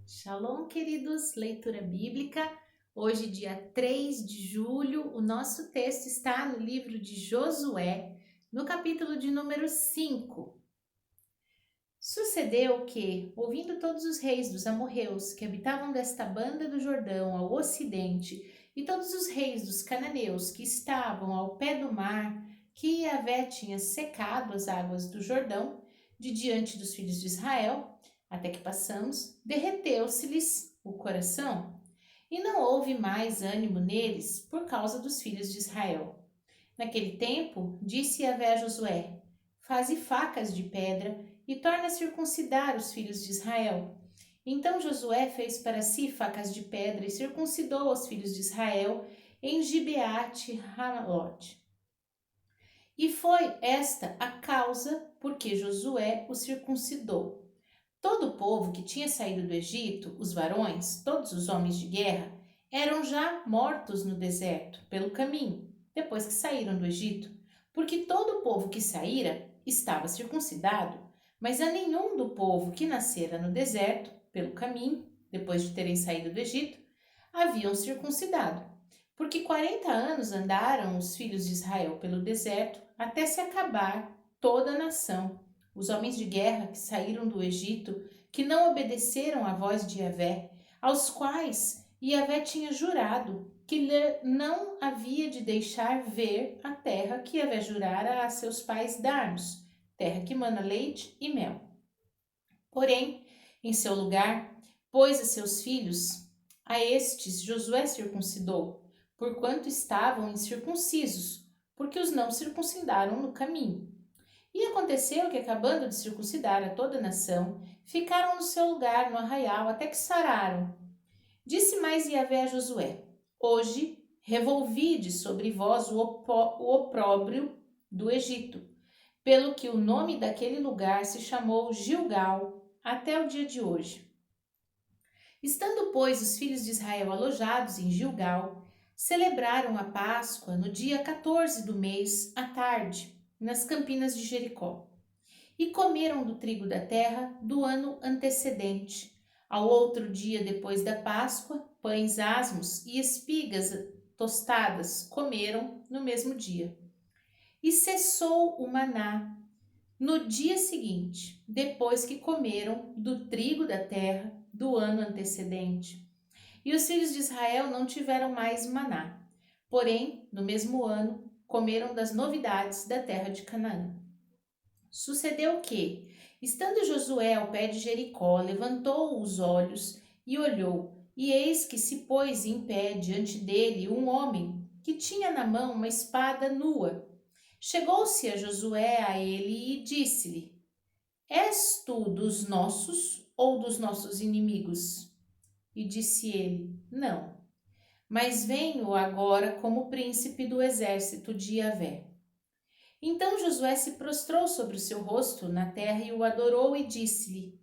Shalom, queridos, leitura bíblica. Hoje, dia 3 de julho, o nosso texto está no livro de Josué, no capítulo de número 5. Sucedeu que, ouvindo todos os reis dos amorreus que habitavam desta banda do Jordão ao ocidente, e todos os reis dos cananeus que estavam ao pé do mar, que Yahvé tinha secado as águas do Jordão, de diante dos filhos de Israel, até que passamos, derreteu-se-lhes o coração, e não houve mais ânimo neles por causa dos filhos de Israel. Naquele tempo, disse Yahvé a Josué: Faze facas de pedra e torna a circuncidar os filhos de Israel. Então Josué fez para si facas de pedra e circuncidou os filhos de Israel em Gibeate Ramalote. E foi esta a causa por que Josué os circuncidou. Todo o povo que tinha saído do Egito, os varões, todos os homens de guerra, eram já mortos no deserto, pelo caminho, depois que saíram do Egito, porque todo o povo que saíra estava circuncidado, mas a nenhum do povo que nascera no deserto, pelo caminho, depois de terem saído do Egito, haviam circuncidado. Porque 40 anos andaram os filhos de Israel pelo deserto, até se acabar toda a nação. Os homens de guerra que saíram do Egito, que não obedeceram à voz de Yahvé, aos quais Yahvé tinha jurado que lhe não havia de deixar ver a terra que Yahvé jurara a seus pais dar-nos, terra que mana leite e mel. Porém, em seu lugar, pôs a seus filhos, a estes Josué circuncidou, porquanto estavam incircuncisos, porque os não circuncidaram no caminho. E aconteceu que, acabando de circuncidar a toda a nação, ficaram no seu lugar no arraial até que sararam. Disse mais Yahvé a Josué: Hoje revolvide sobre vós o opróbrio do Egito, pelo que o nome daquele lugar se chamou Gilgal até o dia de hoje. Estando, pois, os filhos de Israel alojados em Gilgal, celebraram a Páscoa no dia 14 do mês, à tarde, nas campinas de Jericó. E comeram do trigo da terra do ano antecedente. Ao outro dia depois da Páscoa, pães asmos e espigas tostadas comeram no mesmo dia. E cessou o maná no dia seguinte, depois que comeram do trigo da terra do ano antecedente. E os filhos de Israel não tiveram mais maná. Porém, no mesmo ano, comeram das novidades da terra de Canaã. Sucedeu que, estando Josué ao pé de Jericó, levantou os olhos e olhou, e eis que se pôs em pé diante dele um homem que tinha na mão uma espada nua. Chegou-se a Josué a ele e disse-lhe: És tu dos nossos ou dos nossos inimigos? E disse ele: Não, mas venho agora como príncipe do exército de Yahvé. Então Josué se prostrou sobre o seu rosto na terra e o adorou e disse-lhe: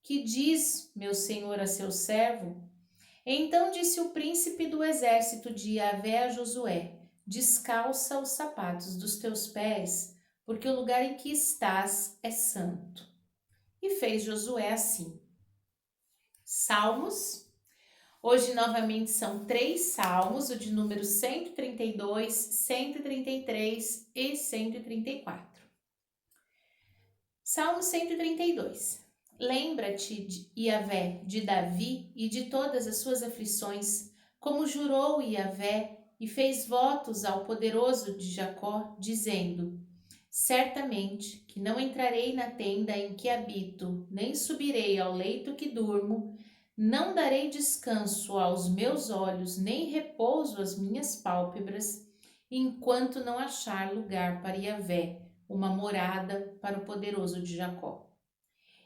Que diz, meu senhor, a seu servo? Então disse o príncipe do exército de Yahvé a Josué: Descalça os sapatos dos teus pés, porque o lugar em que estás é santo. E fez Josué assim. Salmos. Hoje, novamente, são 3 salmos, o de número 132, 133 e 134. Salmo 132. Lembra-te, Yahvé, de Davi e de todas as suas aflições, como jurou Yahvé e fez votos ao poderoso de Jacó, dizendo: Certamente que não entrarei na tenda em que habito, nem subirei ao leito que durmo, não darei descanso aos meus olhos, nem repouso às minhas pálpebras, enquanto não achar lugar para Yahvé, uma morada para o poderoso de Jacó.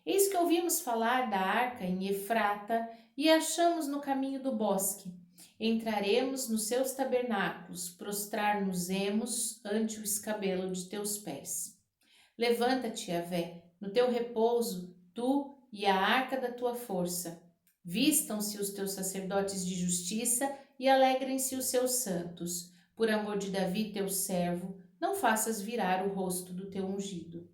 Eis que ouvimos falar da arca em Efrata e a achamos no caminho do bosque. Entraremos nos seus tabernáculos, prostrar-nos-emos ante o escabelo de teus pés. Levanta-te, Yahvé, no teu repouso, tu e a arca da tua força. Vistam-se os teus sacerdotes de justiça e alegrem-se os seus santos. Por amor de Davi, teu servo, não faças virar o rosto do teu ungido.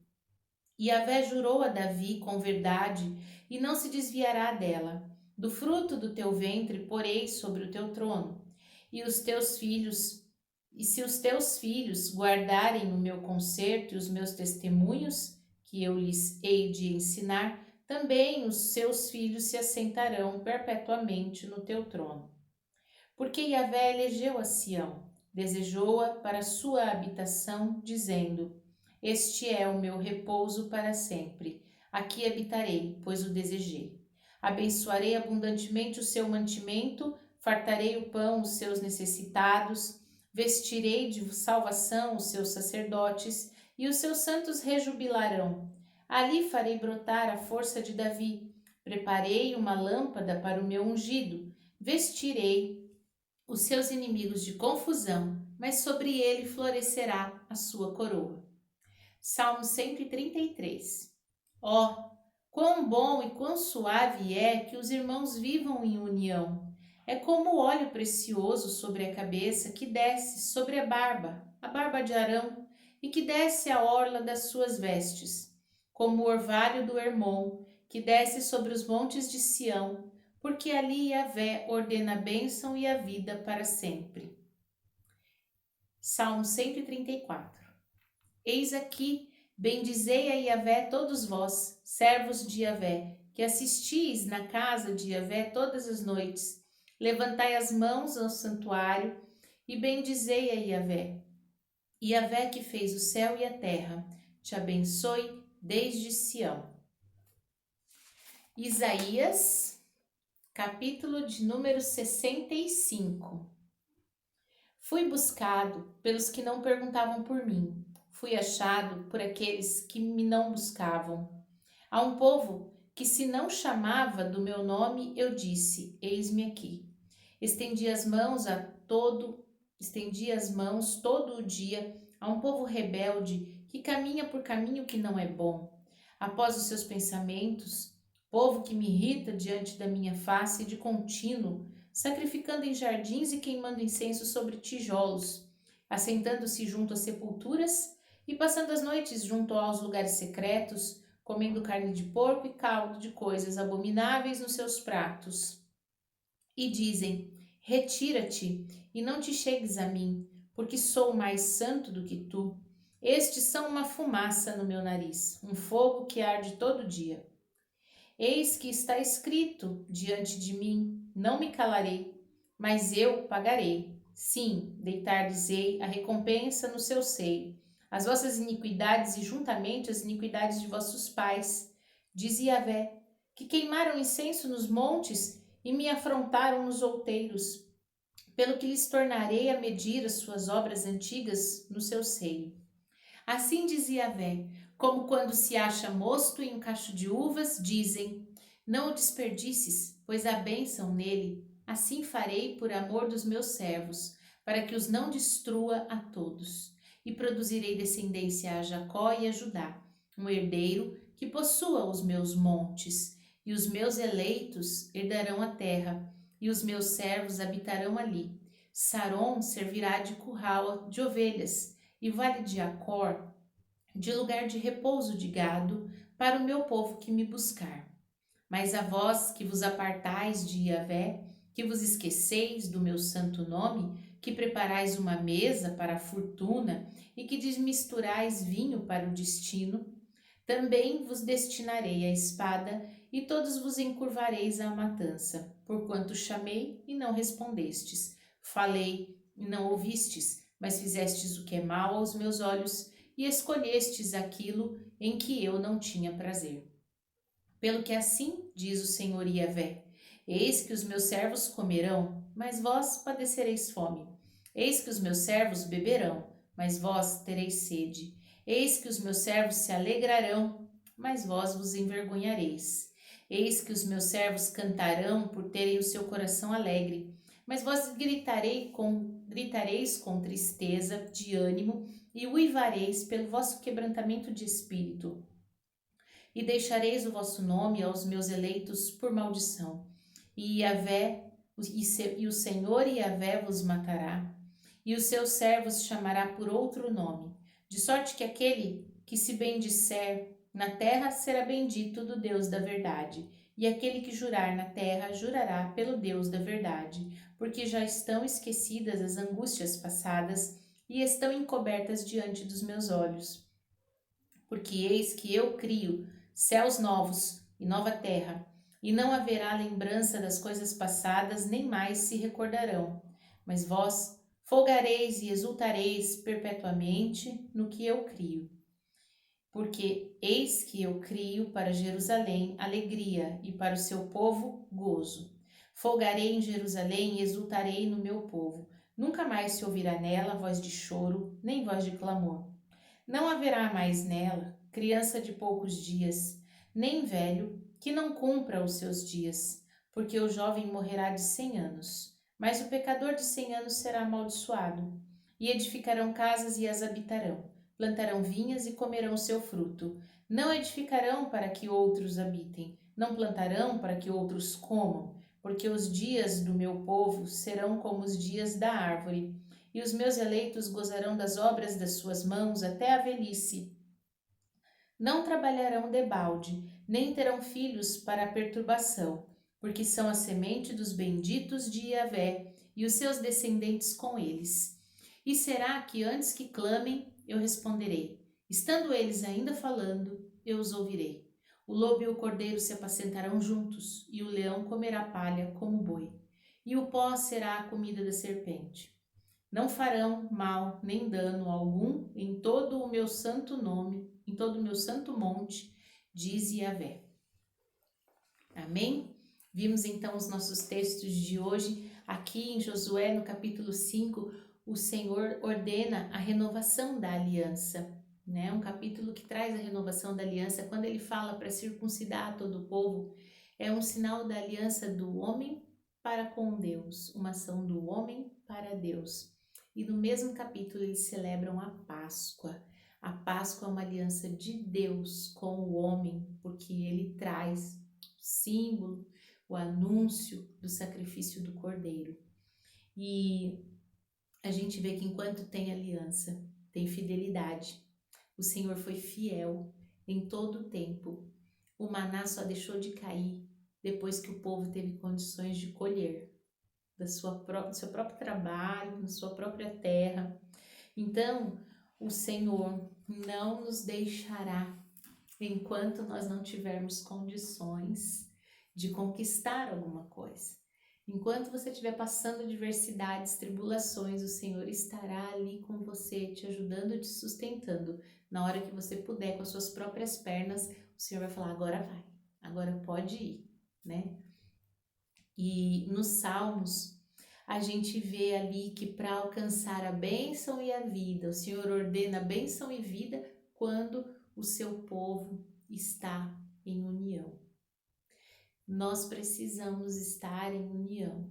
Yahvé jurou a Davi com verdade e não se desviará dela. do fruto do teu ventre porei sobre o teu trono, e os teus filhos, e se os teus filhos guardarem o meu conserto e os meus testemunhos, que eu lhes hei de ensinar, também os seus filhos se assentarão perpetuamente no teu trono. Porque Yahvé elegeu a Sião, desejou-a para sua habitação, dizendo: Este é o meu repouso para sempre. Aqui habitarei, pois o desejei. Abençoarei abundantemente o seu mantimento, fartarei o pão os seus necessitados, vestirei de salvação os seus sacerdotes, e os seus santos rejubilarão. Ali farei brotar a força de Davi. Preparei uma lâmpada para o meu ungido. Vestirei os seus inimigos de confusão, mas sobre ele florescerá a sua coroa. Salmo 133. Ó, quão bom e quão suave é que os irmãos vivam em união. É como óleo precioso sobre a cabeça que desce sobre a barba de Arão, e que desce a orla das suas vestes, como o orvalho do Hermon, que desce sobre os montes de Sião, porque ali Yahvé ordena a bênção e a vida para sempre. Salmo 134. Eis aqui, bendizei a Yahvé todos vós, servos de Yahvé, que assistis na casa de Yahvé todas as noites. Levantai as mãos ao santuário e bendizei a Yahvé. Yahvé que fez o céu e a terra, te abençoe desde Sião. Isaías, capítulo de número 65. Fui buscado pelos que não perguntavam por mim. Fui achado por aqueles que me não buscavam. A um povo que se não chamava do meu nome, eu disse: Eis-me aqui. Estendi as mãos todo o dia a um povo rebelde que caminha por caminho que não é bom. Após os seus pensamentos, povo que me irrita diante da minha face de contínuo, sacrificando em jardins e queimando incenso sobre tijolos, assentando-se junto às sepulturas e passando as noites junto aos lugares secretos, comendo carne de porco e caldo de coisas abomináveis nos seus pratos. E dizem: Retira-te e não te chegues a mim, porque sou mais santo do que tu. Estes são uma fumaça no meu nariz, um fogo que arde todo dia. Eis que está escrito diante de mim: não me calarei, mas eu pagarei. Sim, deitar-lhes-ei a recompensa no seu seio, as vossas iniquidades e juntamente as iniquidades de vossos pais. Diz Yahvé, que queimaram incenso nos montes e me afrontaram nos outeiros, pelo que lhes tornarei a medir as suas obras antigas no seu seio. Assim diz Yahvé, como quando se acha mosto em um cacho de uvas, dizem: não o desperdices, pois há bênção nele. Assim farei por amor dos meus servos, para que os não destrua a todos. E produzirei descendência a Jacó e a Judá, um herdeiro que possua os meus montes. E os meus eleitos herdarão a terra, e os meus servos habitarão ali. Saron servirá de curral de ovelhas, e o vale de Acor de lugar de repouso de gado para o meu povo que me buscar. Mas a vós que vos apartais de Yahvé, que vos esqueceis do meu santo nome, que preparais uma mesa para a fortuna e que desmisturais vinho para o destino, também vos destinarei a espada e todos vos encurvareis à matança, porquanto chamei e não respondestes, falei e não ouvistes, mas fizestes o que é mal aos meus olhos e escolhestes aquilo em que eu não tinha prazer. Pelo que assim diz o Senhor Yahvé: eis que os meus servos comerão, mas vós padecereis fome. Eis que os meus servos beberão, mas vós tereis sede. Eis que os meus servos se alegrarão, mas vós vos envergonhareis. Eis que os meus servos cantarão por terem o seu coração alegre, mas vós gritareis com tristeza de ânimo e uivareis pelo vosso quebrantamento de espírito. E deixareis o vosso nome aos meus eleitos por maldição. E o Senhor Yahvé vos matará, e os seus servos chamará por outro nome, de sorte que aquele que se bendisser na terra será bendito do Deus da verdade, E aquele que jurar na terra, jurará pelo Deus da verdade, porque já estão esquecidas as angústias passadas e estão encobertas diante dos meus olhos. Porque eis que eu crio céus novos e nova terra, e não haverá lembrança das coisas passadas, nem mais se recordarão. Mas vós folgareis e exultareis perpetuamente no que eu crio. Porque eis que eu crio para Jerusalém alegria e para o seu povo gozo. Folgarei em Jerusalém e exultarei no meu povo. Nunca mais se ouvirá nela voz de choro, nem voz de clamor. Não haverá mais nela criança de poucos dias, nem velho que não cumpra os seus dias, porque o jovem morrerá de 100 anos, mas o pecador de 100 anos será amaldiçoado. E edificarão casas e as habitarão, plantarão vinhas e comerão seu fruto. Não edificarão para que outros habitem, não plantarão para que outros comam, porque os dias do meu povo serão como os dias da árvore, e os meus eleitos gozarão das obras das suas mãos até a velhice. Não trabalharão debalde, nem terão filhos para a perturbação, porque são a semente dos benditos de Yahvé, e os seus descendentes com eles. E será que antes que clamem, eu responderei? Estando eles ainda falando, eu os ouvirei. O lobo e o cordeiro se apacentarão juntos, e o leão comerá palha como boi, e o pó será a comida da serpente. Não farão mal nem dano algum em todo o meu santo nome, em todo o meu santo monte, diz Yahvé. Amém? Vimos então os nossos textos de hoje. Aqui em Josué, no capítulo 5, o Senhor ordena a renovação da aliança. Né? Um capítulo que traz a renovação da aliança. Quando ele fala para circuncidar todo o povo, é um sinal da aliança do homem para com Deus, uma ação do homem para Deus. E no mesmo capítulo eles celebram a Páscoa. A Páscoa é uma aliança de Deus com o homem, porque ele traz o símbolo, o anúncio do sacrifício do Cordeiro. E a gente vê que enquanto tem aliança, tem fidelidade. O Senhor foi fiel em todo o tempo. O maná só deixou de cair depois que o povo teve condições de colher do seu próprio trabalho, da sua própria terra. Então, o Senhor não nos deixará enquanto nós não tivermos condições de conquistar alguma coisa. Enquanto você estiver passando adversidades, tribulações, o Senhor estará ali com você, te ajudando, te sustentando. Na hora que você puder, com as suas próprias pernas, o Senhor vai falar, agora vai, agora pode ir, né? E nos Salmos, a gente vê ali que para alcançar a bênção e a vida, o Senhor ordena a bênção e vida quando o seu povo está em união. Nós precisamos estar em união,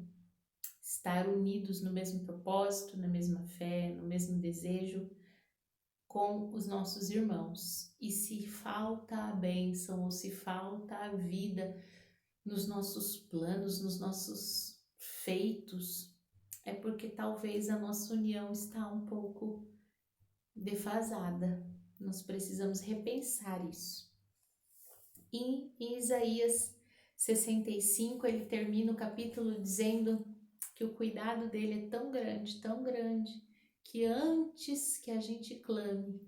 estar unidos no mesmo propósito, na mesma fé, no mesmo desejo com os nossos irmãos. E se falta a bênção ou se falta a vida nos nossos planos, nos nossos feitos, é porque talvez a nossa união está um pouco defasada. Nós precisamos repensar isso. E em Isaías 65, ele termina o capítulo dizendo que o cuidado dele é tão grande, que antes que a gente clame,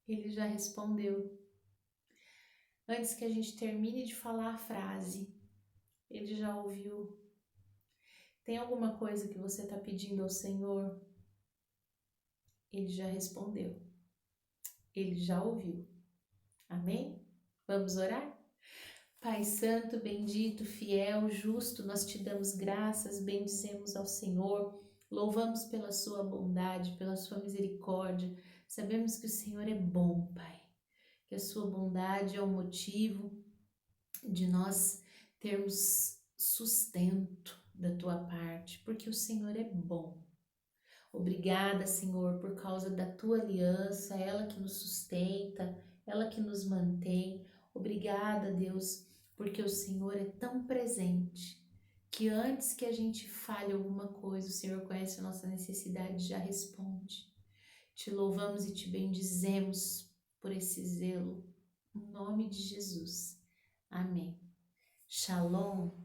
ele já respondeu. Antes que a gente termine de falar a frase, ele já ouviu. Tem alguma coisa que você está pedindo ao Senhor? Ele já respondeu. Ele já ouviu. Amém? Vamos orar? Pai Santo, bendito, fiel, justo, nós te damos graças, bendizemos ao Senhor, louvamos pela sua bondade, pela sua misericórdia. Sabemos que o Senhor é bom, Pai, que a sua bondade é o motivo de nós termos sustento da tua parte, porque o Senhor é bom. Obrigada, Senhor, por causa da tua aliança, ela que nos sustenta, ela que nos mantém. Obrigada, Deus, porque o Senhor é tão presente que antes que a gente fale alguma coisa, o Senhor conhece a nossa necessidade e já responde. Te louvamos e te bendizemos por esse zelo. Em nome de Jesus. Amém. Shalom.